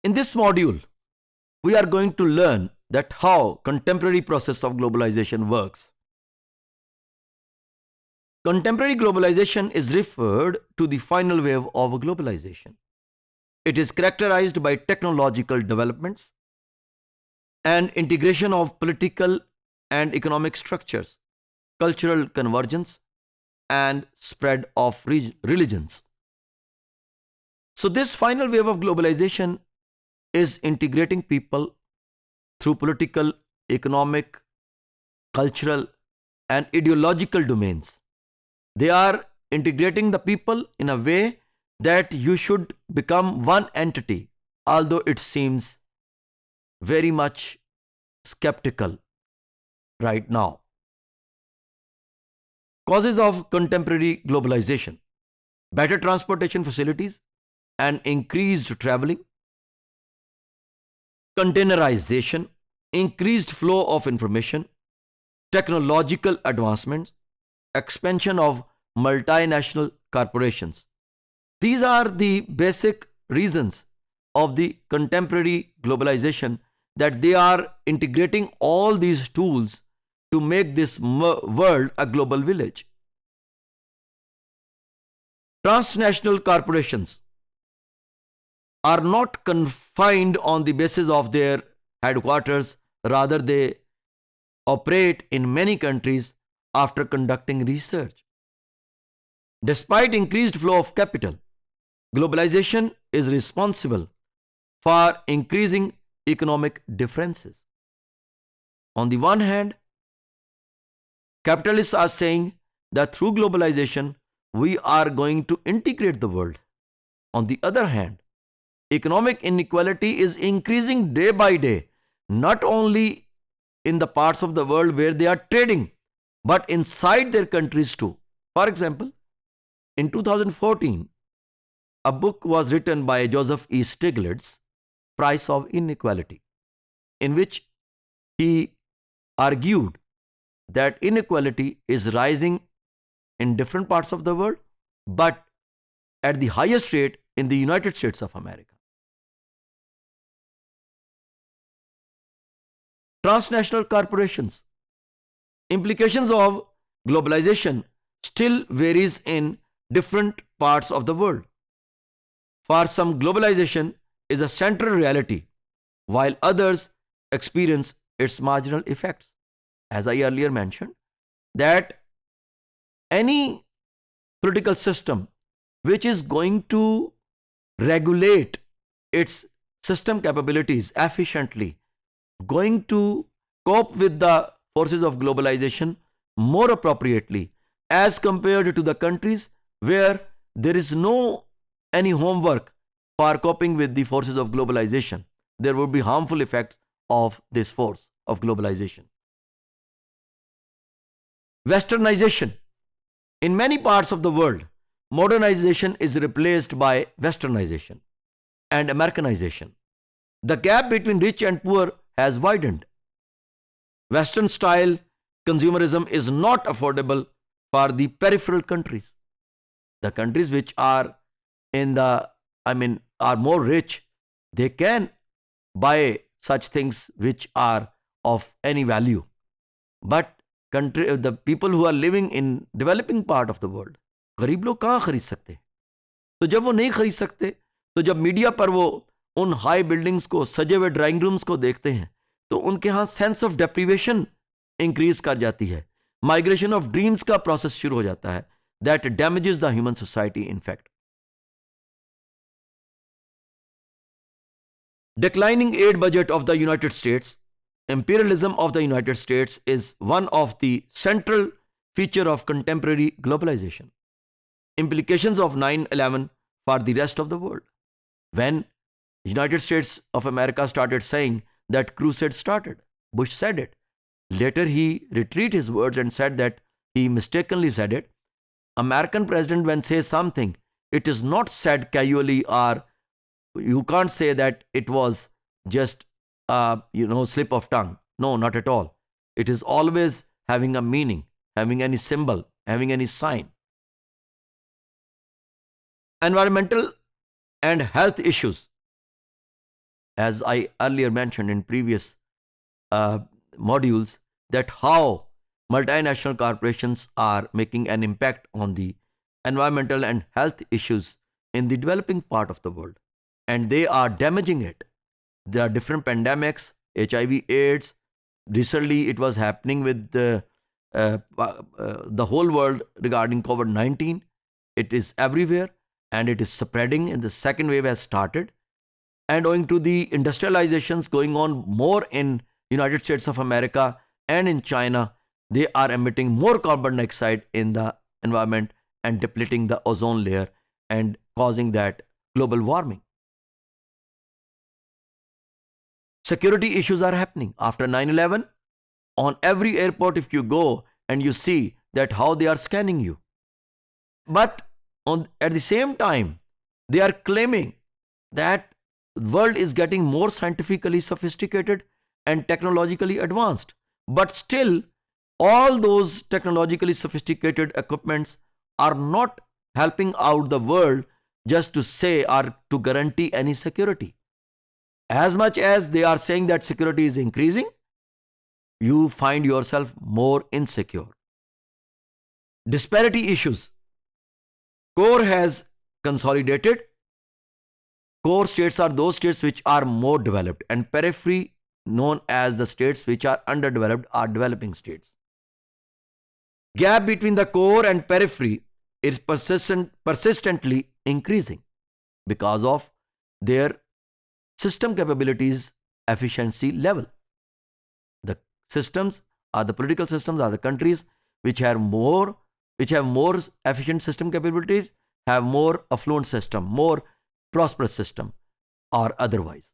In this module, we are going to learn that how contemporary process of globalization works. Contemporary globalization is referred to the final wave of globalization. It is characterized by technological developments and integration of political and economic structures, cultural convergence, and spread of religions. So, this final wave of globalization is integrating people through political, economic, cultural, and ideological domains. They are integrating the people in a way that you should become one entity, although it seems very much skeptical right now. Causes of contemporary globalization: better transportation facilities and increased traveling, containerization, increased flow of information, technological advancements, expansion of multinational corporations. These are the basic reasons of the contemporary globalization, that they are integrating all these tools to make this world a global village. Transnational corporations are not confined on the basis of their headquarters, rather, they operate in many countries after conducting research. Despite increased flow of capital, globalization is responsible for increasing economic differences. On the one hand, capitalists are saying that through globalization, we are going to integrate the world. On the other hand, economic inequality is increasing day by day, not only in the parts of the world where they are trading, but inside their countries too. For example, in 2014, a book was written by Joseph E. Stiglitz, Price of Inequality, in which he argued that inequality is rising in different parts of the world, but at the highest rate in the United States of America. Transnational corporations. Implications of globalization still varies in different parts of the world. For some, globalization is a central reality, while others experience its marginal effects. As I earlier mentioned, that any political system which is going to regulate its system capabilities efficiently, going to cope with the forces of globalization more appropriately, as compared to the countries where there is no any homework for coping with the forces of globalization, there would be harmful effects of this force of globalization. Westernization. In many parts of the world, modernization is replaced by westernization and Americanization. The gap between rich and poor has widened. Western style consumerism is not affordable for the peripheral countries. The countries which are are more rich, they can buy such things which are of any value. But the people who are living in developing part of the world, गरीब लोग कहाँ खरीद सकते? तो जब वो नहीं खरीद सकते, तो जब मीडिया पर वो उन हाई बिल्डिंग्स को, सजे हुए ड्राइंग रूम्स को देखते हैं, तो उनके यहाँ सेंस ऑफ डेप्रीवेशन इंक्रीज कर जाती है. माइग्रेशन ऑफ ड्रीम्स का प्रोसेस शुरू हो जाता है, that damages the human society. In fact, declining aid budget of the United States, imperialism of the United States is one of the central feature of contemporary globalization. Implications of 9/11 for the rest of the world. When United States of America started saying that crusade started, Bush said it. Later he retracted his words and said that he mistakenly said it. American president when says something, it is not said casually, or you can't say that it was just slip of tongue. No, not at all. It is always having a meaning, having any symbol, having any sign. Environmental and health issues. as I earlier mentioned in previous modules, that how multinational corporations are making an impact on the environmental and health issues in the developing part of the world, and they are damaging it. There are different pandemics, HIV, AIDS. Recently, it was happening with the whole world regarding COVID-19. It is everywhere and it is spreading, and the second wave has started. And owing to the industrializations going on more in United States of America and in China, they are emitting more carbon dioxide in the environment and depleting the ozone layer and causing that global warming. Security issues are happening after 9/11. On every airport, if you go and you see that how they are scanning you. But at the same time, they are claiming that the world is getting more scientifically sophisticated and technologically advanced. But still, all those technologically sophisticated equipments are not helping out the world just to say or to guarantee any security. As much as they are saying that security is increasing, you find yourself more insecure. Disparity issues. Core has consolidated. Core states are those states which are more developed, and periphery, known as the states which are underdeveloped, are developing states. Gap between the core and periphery is persistently increasing because of their system capabilities efficiency level. The systems are the political systems, are the countries which have more efficient system capabilities, have more affluent system, more prosperous system, or otherwise.